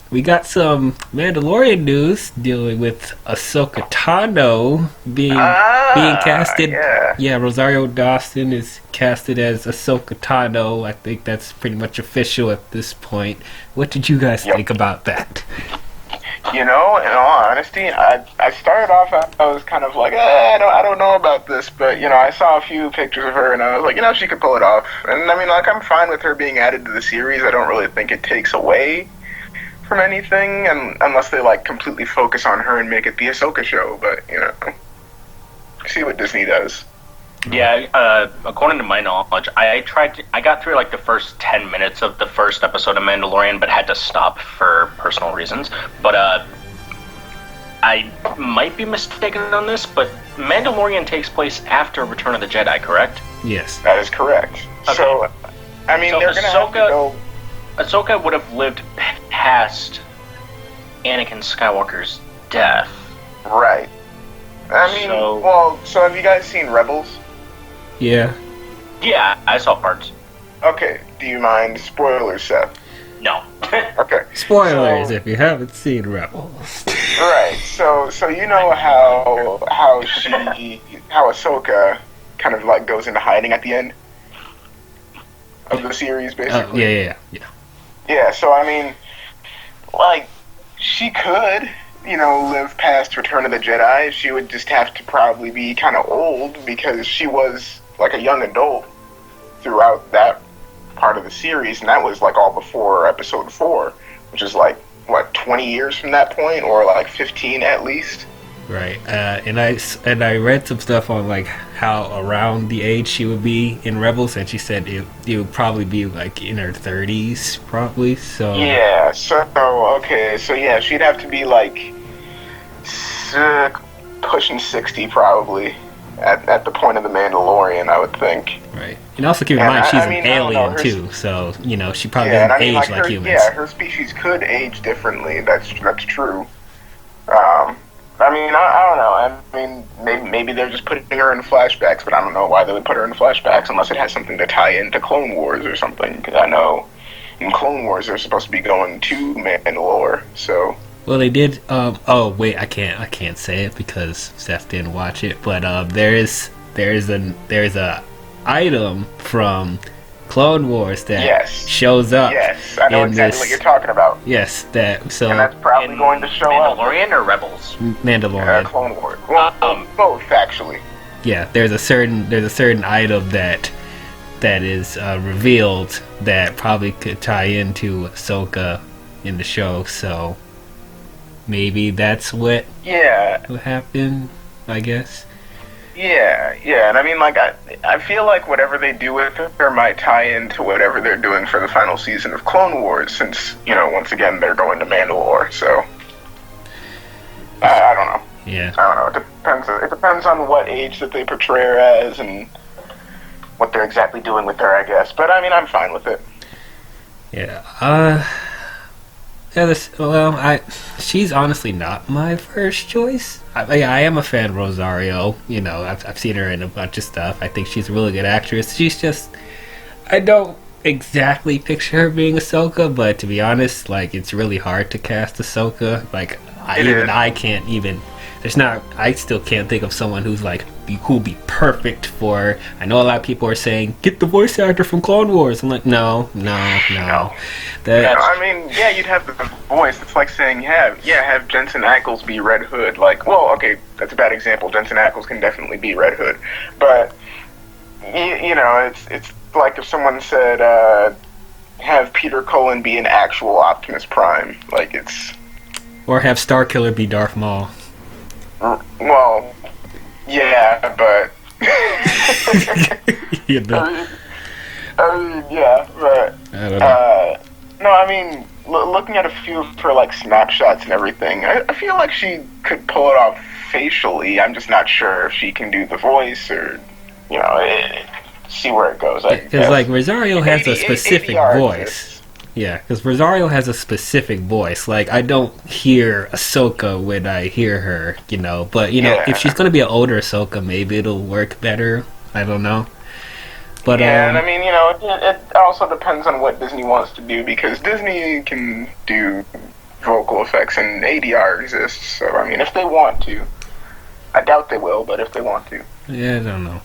We got some Mandalorian news dealing with Ahsoka Tano being casted. Yeah, Rosario Dawson is casted as Ahsoka Tano. I think that's pretty much official at this point. What did you guys think about that? You know, in all honesty, I started off, I was kind of like, I don't know about this, but, you know, I saw a few pictures of her, and I was like, you know, she could pull it off. And, I mean, like, I'm fine with her being added to the series. I don't really think it takes away from anything, and unless they, like, completely focus on her and make it the Ahsoka show, but, you know, see what Disney does. Yeah, according to my knowledge, I got through like the first 10 minutes of the first episode of Mandalorian, but had to stop for personal reasons. But I might be mistaken on this, but Mandalorian takes place after Return of the Jedi, correct? Yes. That is correct. Okay. So, I mean, so they're going to have to go... Ahsoka would have lived past Anakin Skywalker's death. Right. I mean, so have you guys seen Rebels? Yeah. Yeah, I saw parts. Okay, do you mind spoilers, Seth? No. Okay. Spoilers if you haven't seen Rebels. Right, so you know how Ahsoka kind of like goes into hiding at the end of the series, basically? Yeah. Yeah, so I mean, like, she could, you know, live past Return of the Jedi. She would just have to probably be kind of old, because she was like a young adult throughout that part of the series, and that was like all before episode 4, which is like, what, 20 years from that point, or like 15 at least. Right, and I read some stuff on like how around the age she would be in Rebels, and she said it would probably be like in her 30s, probably. So yeah, so yeah, she'd have to be like pushing 60 probably at the point of the Mandalorian, I would think. Right, and also keep in mind she's an alien too, so you know she probably doesn't age like humans. Yeah, her species could age differently. That's true. I mean, I don't know. I mean, maybe they're just putting her in flashbacks, but I don't know why they would put her in flashbacks unless it has something to tie into Clone Wars or something. Because I know in Clone Wars they're supposed to be going to Mandalore. So. Well, they did. Oh wait, I can't say it because Seth didn't watch it. But there is a item from Clone Wars that shows up. Yes, I know exactly what you're talking about. Yes, and that's probably going to show Mandalorian up. Mandalorian or Rebels? Mandalorian. Clone Wars. Well, both actually. Yeah, there's a certain item that is revealed that probably could tie into Ahsoka in the show. So maybe that's what will happen, I guess. Yeah, and I mean, like, I feel like whatever they do with her might tie into whatever they're doing for the final season of Clone Wars, since, you know, once again, they're going to Mandalore, so... I don't know. Yeah. I don't know, it depends on what age that they portray her as, and what they're exactly doing with her, I guess, but I mean, I'm fine with it. Yeah, she's honestly not my first choice. I am a fan of Rosario. You know, I've seen her in a bunch of stuff. I think she's a really good actress. She's just, I don't exactly picture her being Ahsoka, but to be honest, like, it's really hard to cast Ahsoka. Like, I can't even. I still can't think of someone who's like who'd be perfect for. I know a lot of people are saying get the voice actor from Clone Wars. I'm like, no. I mean, yeah, you'd have the voice. It's like saying have Jensen Ackles be Red Hood. Like, well, okay, that's a bad example. Jensen Ackles can definitely be Red Hood, but you know, it's like if someone said have Peter Cullen be an actual Optimus Prime. Like, it's, or have Starkiller be Darth Maul. Well, yeah, but you know. I mean, yeah, but I don't know. no, I mean, looking at a few of her like snapshots and everything, I feel like she could pull it off facially. I'm just not sure if she can do the voice, or, you know, see where it goes. Because like Rosario has a specific voice. Yeah, because Rosario has a specific voice. Like, I don't hear Ahsoka when I hear her, you know. But, you know, if she's going to be an older Ahsoka, maybe it'll work better. I don't know. But yeah, and I mean, it also depends on what Disney wants to do, because Disney can do vocal effects and ADR exists. So I mean, if they want to, I doubt they will, but if they want to, yeah, I don't know.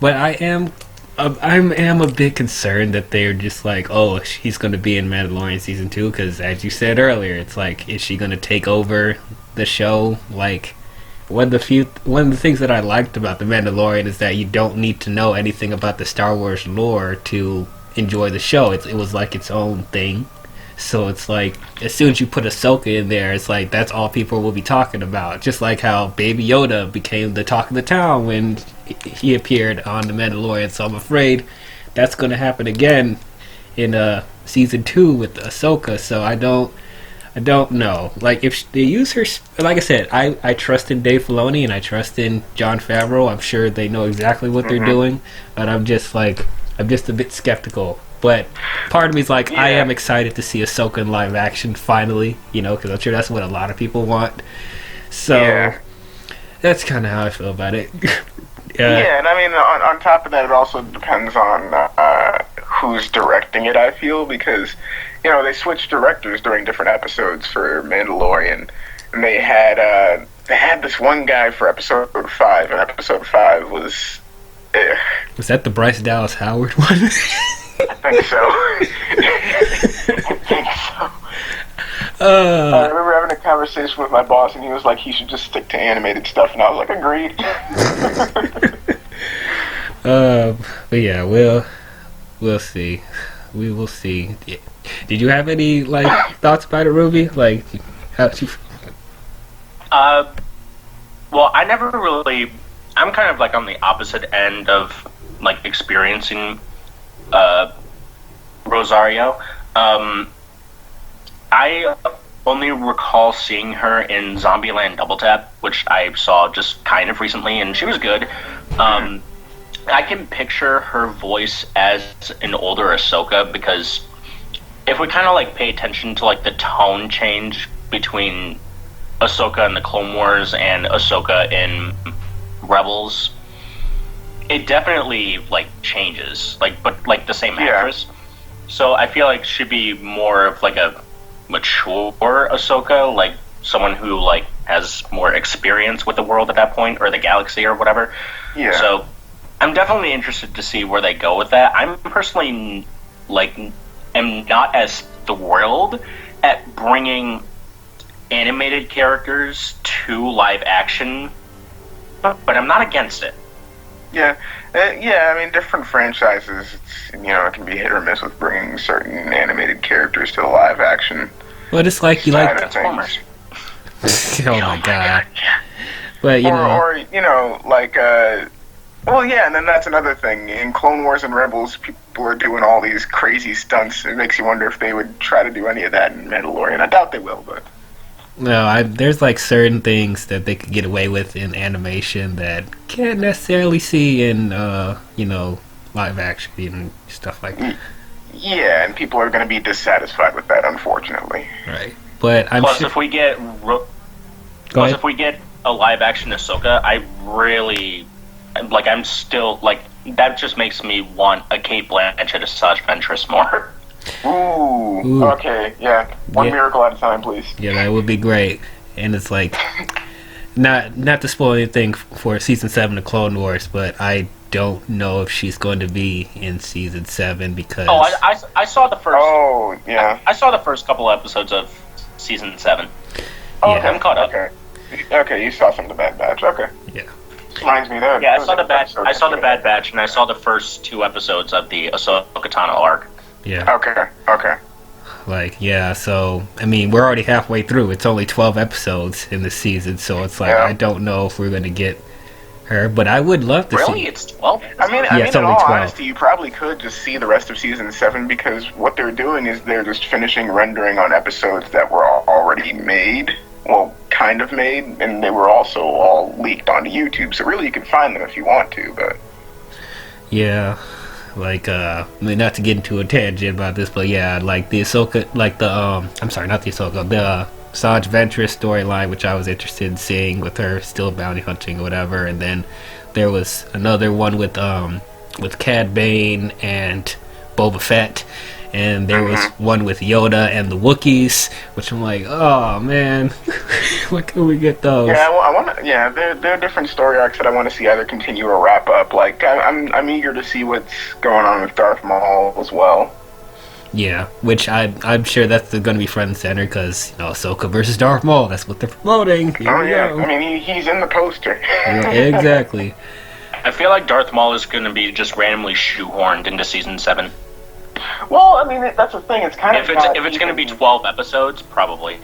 But I am a bit concerned that they're just like, oh, she's going to be in Mandalorian season 2, because as you said earlier, it's like, is she going to take over the show? Like, one of the things that I liked about the Mandalorian is that you don't need to know anything about the Star Wars lore to enjoy the show. It was like its own thing. So it's like, as soon as you put Ahsoka in there, it's like, that's all people will be talking about. Just like how Baby Yoda became the talk of the town when he appeared on The Mandalorian. So I'm afraid that's going to happen again in season 2 with Ahsoka. So I don't know. Like, if they use her, like I said, I trust in Dave Filoni and I trust in Jon Favreau. I'm sure they know exactly what they're doing, but I'm just a bit skeptical. But part of me is like, I am excited to see Ahsoka in live action finally, because I'm sure that's what a lot of people want. So that's kind of how I feel about it. Yeah, and I mean, on top of that, it also depends on who's directing it, I feel, because, they switched directors during different episodes for Mandalorian, and they had this one guy for episode 5, and episode 5 was... Was that the Bryce Dallas Howard one? I think so. I remember having a conversation with my boss, and he was like, he should just stick to animated stuff, and I was like, agreed. But yeah, we'll see. We will see. Did you have any thoughts about it, Ruby? Like, how did you? Well, I never really. I'm kind of on the opposite end of experiencing Rosario. I only recall seeing her in Zombieland Double Tap, which I saw just kind of recently, and she was good. I can picture her voice as an older Ahsoka, because if we kind of pay attention to the tone change between Ahsoka in the Clone Wars and Ahsoka in Rebels, it definitely changes, but the same actress. So I feel like she'd be more of a mature Ahsoka, someone who has more experience with the world at that point, or the galaxy, or whatever. Yeah. So I'm definitely interested to see where they go with that. I'm personally am not as thrilled at bringing animated characters to live action, but I'm not against it. Yeah, I mean, different franchises, it can be hit or miss with bringing certain animated characters to the live action. Well, it's like you like Transformers. Oh my god! But well, yeah, and then that's another thing. In Clone Wars and Rebels, people are doing all these crazy stunts. It makes you wonder if they would try to do any of that in Mandalorian. I doubt they will, but. No, there's certain things that they could get away with in animation that can't necessarily see in live action and stuff like that. Yeah, and people are going to be dissatisfied with that, unfortunately. Right, but if we get if we get a live action Ahsoka, I really I'm still that just makes me want a Cate Blanchett Asajj Ventress more. Ooh, okay, yeah. One miracle at a time, please. Yeah, that would be great. And it's not to spoil anything for season 7 of Clone Wars, but I don't know if she's going to be in season 7 because. Oh, I saw the first. Oh, yeah. I saw the first couple episodes of season 7. Oh, yeah. okay. I'm caught up. Okay, you saw some of the Bad Batch. Okay. Yeah. Reminds me that. Yeah, I saw the Bad Batch, and I saw the first 2 episodes of the Ahsoka Tano arc. Yeah. Okay. So, I mean, we're already halfway through. It's only 12 episodes in the season, so it's I don't know if we're going to get her, but I would love to see. Really? It's 12? I mean, it's in only all 12. honesty, you probably could just see the rest of season 7, because what they're doing is they're just finishing rendering on episodes that were already made. Well, kind of made, and they were also all leaked onto YouTube, so really you can find them if you want to, but... Yeah. I mean, not to get into a tangent about this, but yeah, the Ahsoka, I'm sorry, not the Ahsoka, the Asajj Ventress storyline, which I was interested in seeing with her still bounty hunting or whatever, and then there was another one with with Cad Bane and Boba Fett, and there was one with Yoda and the Wookiees, which I'm like, oh man, when can we get those? Yeah, well, I want to. Yeah, there are different story arcs that I want to see either continue or wrap up. Like, I'm eager to see what's going on with Darth Maul as well. Yeah, which I'm sure that's going to be front and center because, you know, Ahsoka versus Darth Maul, that's what they're promoting. Here we go. I mean, he's in the poster. Yeah, exactly. I feel like Darth Maul is going to be just randomly shoehorned into season 7. Well, I mean, that's the thing. It's kind of if it's going to be 12 episodes, probably.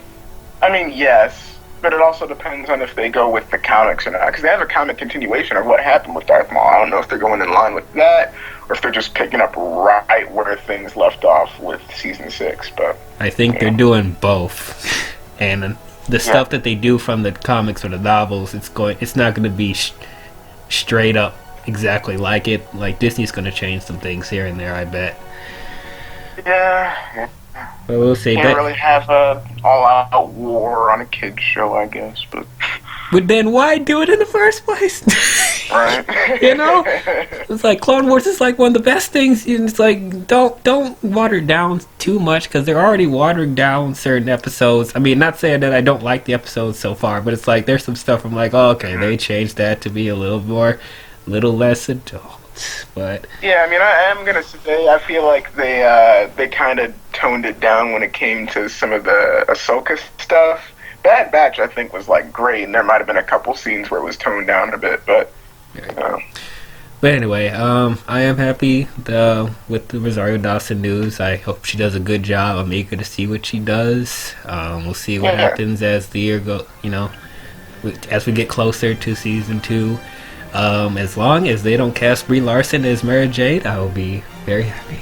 I mean, yes, but it also depends on if they go with the comics or not. Because they have a comic continuation of what happened with Darth Maul. I don't know if they're going in line with that, or if they're just picking up right where things left off with season 6. But I think they're doing both, and the stuff that they do from the comics or the novels, it's not going to be straight up exactly like it. Like, Disney's going to change some things here and there, I bet. Yeah. But we'll see. Can't really have a all-out war on a kids show, I guess. But then why do it in the first place? Right. You know, it's like Clone Wars is like one of the best things. And it's like don't water it down too much because they're already watering down certain episodes. I mean, not saying that I don't like the episodes so far, but it's like there's some stuff I'm like, oh, okay, they changed that to be a little less adult. But yeah, I mean, I am gonna say I feel like they kind of toned it down when it came to some of the Ahsoka stuff. Bad Batch, I think, was like great, and there might have been a couple scenes where it was toned down a bit, but. But anyway, I am happy with the Rosario Dawson news. I hope she does a good job. I'm eager to see what she does. We'll see what happens as the year go. You know, as we get closer to season 2. As long as they don't cast Brie Larson as Mara Jade, I will be very happy.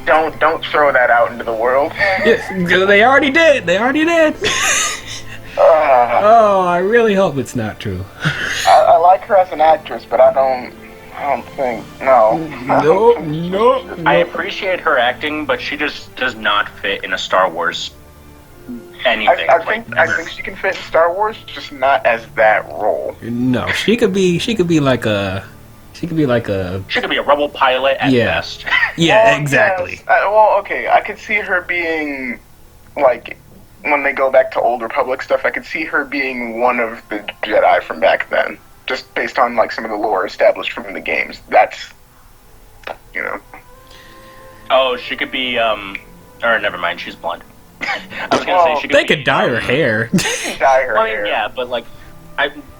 Don't throw that out into the world. Yes, they already did. Oh, I really hope it's not true. I like her as an actress, but I don't think no. No. I appreciate her acting, but she just does not fit in a Star Wars anything. I think she can fit in Star Wars, just not as that role. No, she could be like a rebel pilot at best. Yeah, well, exactly. Yes. Okay, I could see her being like when they go back to Old Republic stuff. I could see her being one of the Jedi from back then, just based on like some of the lore established from the games. That's Oh, she could be or never mind, she's blonde. I was gonna say she could they could dye her hair. Dye her hair. Yeah, but like,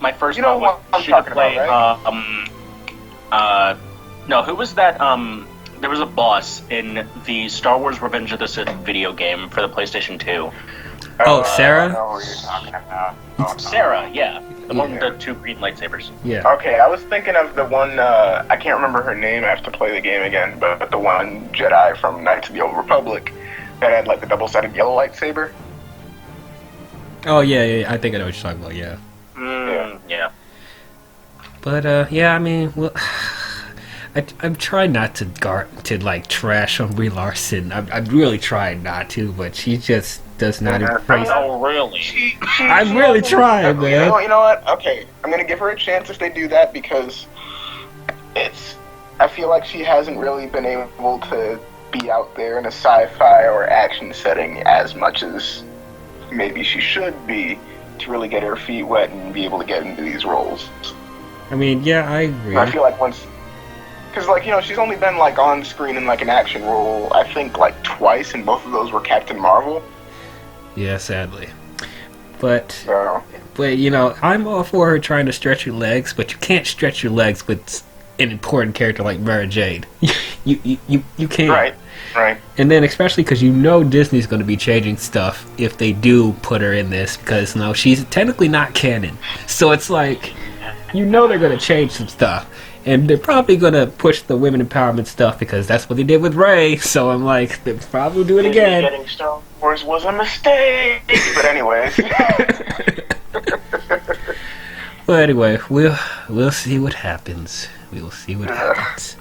my first thought was she could play. No, who was that? There was a boss in the Star Wars Revenge of the Sith video game for the PlayStation 2. Sarah? I know what you're talking about. Sarah, yeah, the one with the 2 green lightsabers. Yeah. Okay, I was thinking of the one. I can't remember her name. I have to play the game again. But the one Jedi from Knights of the Old Republic that had like the double-sided yellow lightsaber. Oh yeah, I think I know what you're talking about. Yeah. Yeah. But I mean, well, I'm trying not to like trash on Brie Larson. I'm really trying not to, but she just does not impress. Oh, really? I'm really trying, man. You know what? Okay, I'm gonna give her a chance if they do that because I feel like she hasn't really been able to be out there in a sci-fi or action setting as much as maybe she should be to really get her feet wet and be able to get into these roles. I mean, yeah, I agree. I feel like because like she's only been like on screen in like an action role I think like twice, and both of those were Captain Marvel. Yeah, sadly. But So I'm all for her trying to stretch your legs, but you can't stretch your legs with an important character like Mara Jade. you can't. Right. And then especially because Disney's going to be changing stuff if they do put her in this, because she's technically not canon. So it's like they're going to change some stuff. And they're probably going to push the women empowerment stuff because that's what they did with Rey. So I'm like, they'll probably do it again. Getting Star Wars was a mistake. But anyways. But anyway, we'll see what happens. We will see what happens.